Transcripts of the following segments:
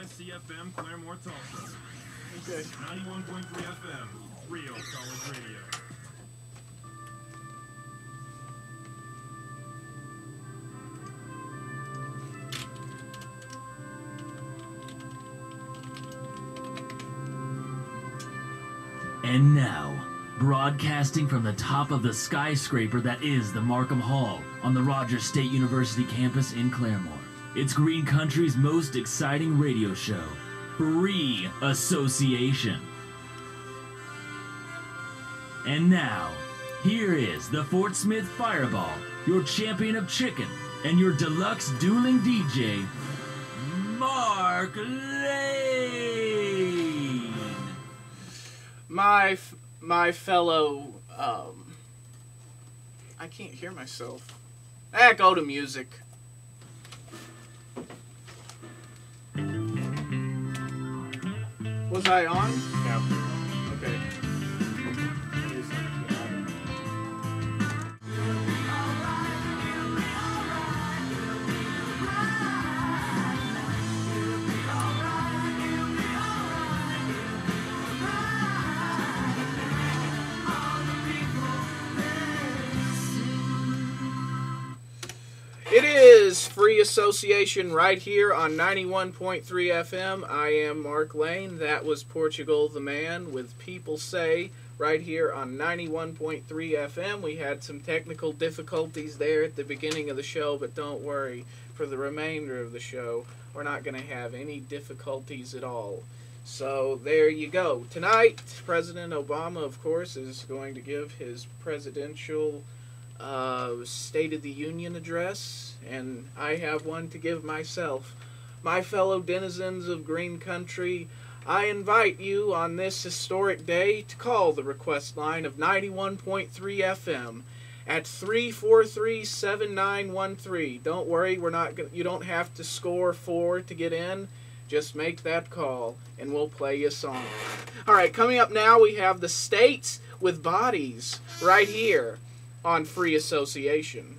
KSCFM Claremore Tulsa. Okay. 91.3 FM, Real College Radio. And now, broadcasting from the top of the skyscraper that is the Markham Hall on the Rogers State University campus in Claremore, it's Green Country's most exciting radio show, Free Association. And now, here is the Fort Smith Fireball, your champion of chicken, and your deluxe dueling DJ, Mark Lane. My fellow, I can't hear myself. Go to music. Was I on? Yeah. Okay. It is Free Association right here on 91.3 FM. I am Mark Lane. That was Portugal the Man with People Say right here on 91.3 FM. We had some technical difficulties there at the beginning of the show, but don't worry. For the remainder of the show, we're not going to have any difficulties at all. So there you go. Tonight, President Obama, of course, is going to give his presidential State of the Union address, and I have one to give myself. My fellow denizens of Green Country, I invite you on this historic day to call the request line of 91.3 FM at 343-7913. Don't worry, you don't have to score 4 to get in. Just make that call, and we'll play you a song. All right, coming up now, we have the States with Bodies right here on Free Association.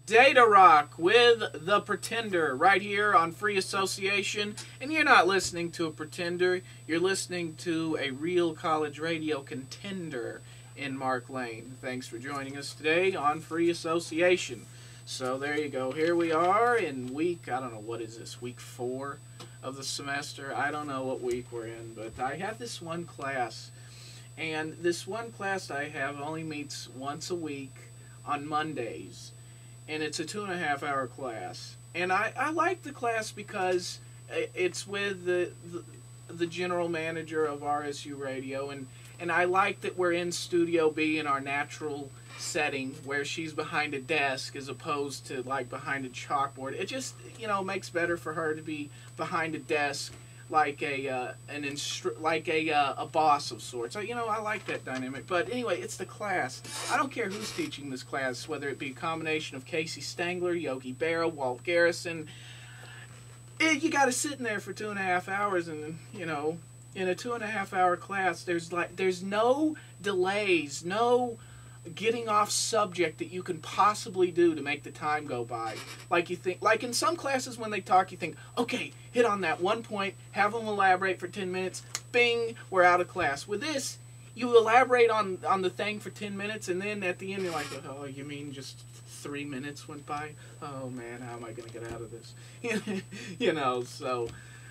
Data Rock with The Pretender right here on Free Association. And you're not listening to a pretender, you're listening to a real college radio contender in Mark Lane. Thanks for joining us today on Free Association. So there you go. Here we are in week, I don't know, what is this, week 4 of the semester? I don't know what week we're in, but I have this one class. And this one class I have only meets once a week on Mondays. And it's a 2.5-hour class. And I like the class because it's with the general manager of RSU Radio. And I like that we're in Studio B in our natural setting where she's behind a desk as opposed to like behind a chalkboard. It just, makes better for her to be behind a desk like a boss of sorts. I like that dynamic. But anyway, it's the class. I don't care who's teaching this class, whether it be a combination of Casey Stangler, Yogi Berra, Walt Garrison. You got to sit in there for 2.5 hours, and in a 2.5-hour class, there's no delays, no getting off subject that you can possibly do to make the time go by. Like in some classes when they talk, you think, okay, hit on that one point, have them elaborate for 10 minutes, bing, we're out of class. With this, you elaborate on the thing for 10 minutes, and then at the end you're like, oh, you mean just 3 minutes went by? Oh man, how am I going to get out of this? So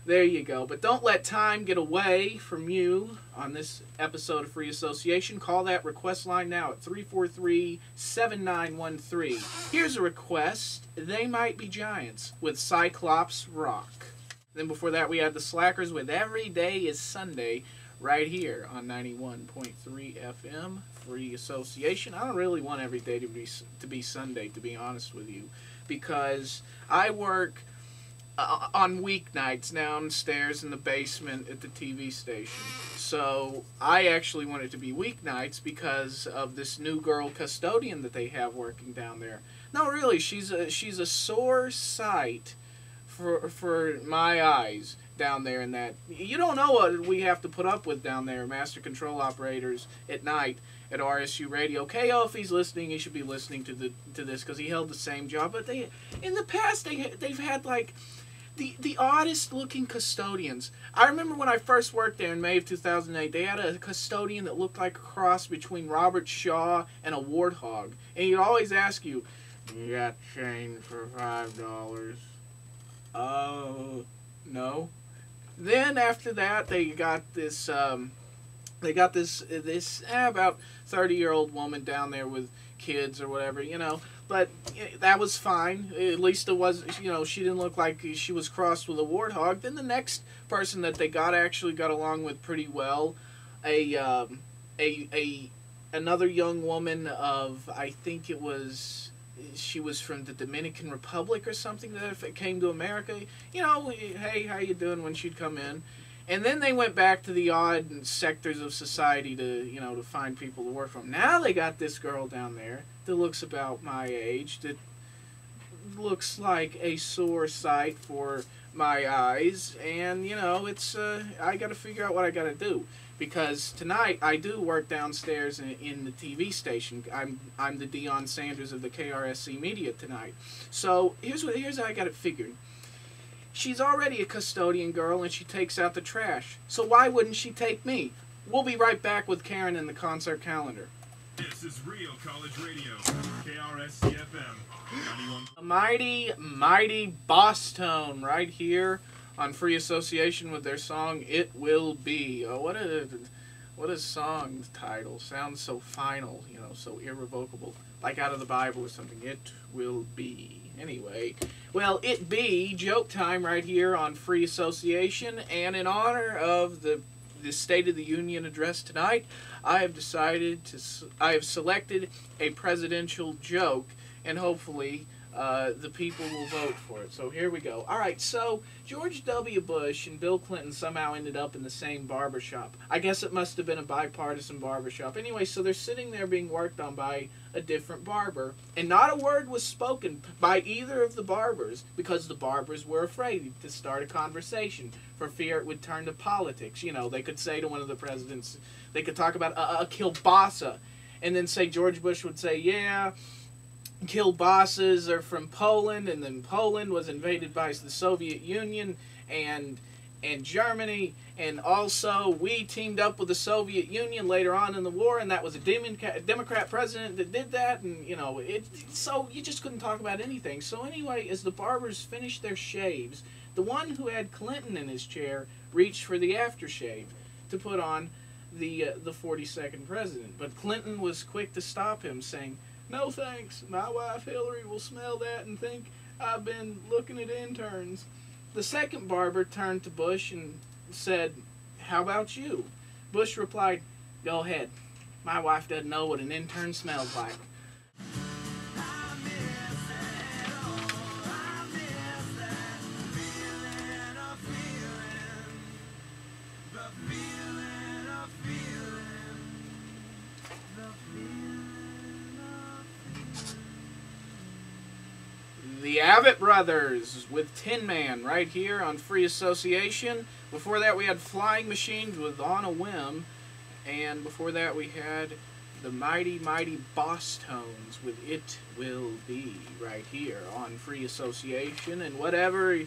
there you go. But don't let time get away from you on this episode of Free Association. Call that request line now at 343-7913. Here's a request. They Might Be Giants with Cyclops Rock. Then before that, we had the Slackers with Every Day is Sunday right here on 91.3 FM, Free Association. I don't really want every day to be Sunday, to be honest with you, because I work on weeknights downstairs in the basement at the TV station. So I actually want it to be weeknights because of this new girl custodian that they have working down there. No, really, she's a sore sight for my eyes down there in that. You don't know what we have to put up with down there, master control operators at night at RSU Radio. KO, if he's listening, he should be listening to this because he held the same job. But in the past they've had like The oddest looking custodians. I remember when I first worked there in May of 2008, they had a custodian that looked like a cross between Robert Shaw and a warthog. And he'd always ask you, "You got change for $5? No." Then after that, they got this about 30-year-old woman down there with kids or whatever, But that was fine. At least it was, she didn't look like she was crossed with a warthog. Then the next person that they actually got along with pretty well, another young woman of, I think she was from the Dominican Republic or something that came to America. Hey, how you doing when she'd come in. And then they went back to the odd sectors of society to find people to work from. Now they got this girl down there that looks about my age, that looks like a sore sight for my eyes. And, it's, I got to figure out what I got to do. Because tonight I do work downstairs in the TV station. I'm the Deion Sanders of the KRSC media tonight. So here's how I got it figured. She's already a custodian girl and she takes out the trash. So why wouldn't she take me? We'll be right back with Karen in the concert calendar. This is Real College Radio, KRSC FM 91. A mighty, mighty boss tone right here on Free Association with their song "It Will Be." Oh, what a song title! Sounds so final, so irrevocable, like out of the Bible or something. It will be. Anyway, well, it be joke time right here on Free Association, and in honor of the State of the Union address tonight, I have selected a presidential joke, and hopefully the people will vote for it. So here we go. All right, so George W. Bush and Bill Clinton somehow ended up in the same barbershop. I guess it must have been a bipartisan barbershop. Anyway, so they're sitting there being worked on by a different barber, and not a word was spoken by either of the barbers because the barbers were afraid to start a conversation for fear it would turn to politics. They could say to one of the presidents, they could talk about a kielbasa, and then say George Bush would say, yeah, kielbasas are from Poland, and then Poland was invaded by the Soviet Union and Germany, and also we teamed up with the Soviet Union later on in the war, and that was a Democrat president that did that, and so you just couldn't talk about anything. So anyway, as the barbers finished their shaves, the one who had Clinton in his chair reached for the aftershave to put on the 42nd president, but Clinton was quick to stop him, saying, "No thanks, my wife Hillary will smell that and think I've been looking at interns." The second barber turned to Bush and said, "How about you?" Bush replied, "Go ahead. My wife doesn't know what an intern smells like." The Avett Brothers with Tin Man right here on Free Association. Before that we had Flying Machines with On a Whim. And before that we had the Mighty Mighty Boss Tones with It Will Be right here on Free Association. And whatever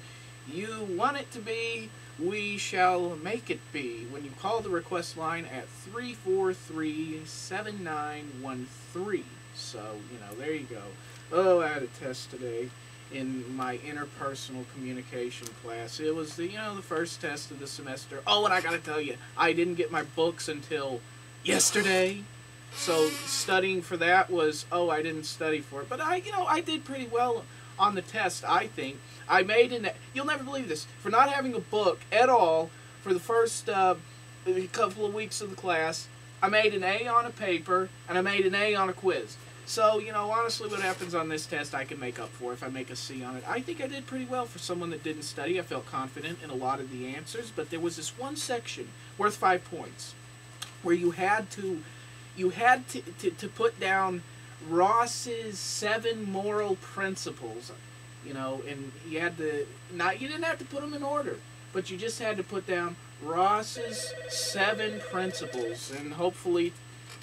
you want it to be, we shall make it be when you call the request line at 343-7913. So, there you go. Oh, I had a test today in my interpersonal communication class. It was the first test of the semester. Oh, and I gotta tell you, I didn't get my books until yesterday. So studying for that was, I didn't study for it. But I did pretty well on the test, I think. I made you'll never believe this, for not having a book at all for the first couple of weeks of the class, I made an A on a paper, and I made an A on a quiz. So, honestly, what happens on this test I can make up for if I make a C on it. I think I did pretty well for someone that didn't study. I felt confident in a lot of the answers, but there was this one section worth 5 points where you had to put down Ross's 7 moral principles, and you had to, you didn't have to put them in order, but you just had to put down Ross's 7 principles, and hopefully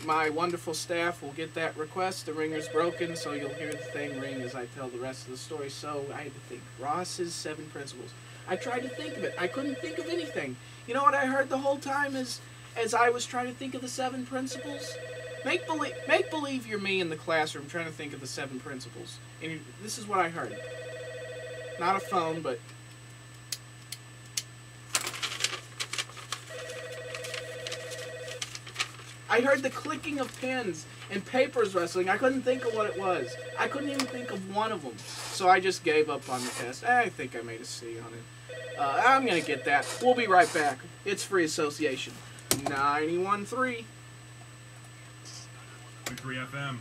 my wonderful staff will get that request. The ringer's broken, so you'll hear the thing ring as I tell the rest of the story. So I had to think, Ross's 7 principles. I tried to think of it. I couldn't think of anything. You know what I heard the whole time as I was trying to think of the 7 principles? Make believe you're me in the classroom trying to think of the 7 principles. And this is what I heard. Not a phone, but... I heard the clicking of pens and papers rustling. I couldn't think of what it was. I couldn't even think of one of them. So I just gave up on the test. I think I made a C on it. I'm going to get that. We'll be right back. It's Free Association. 91.3. 3 FM.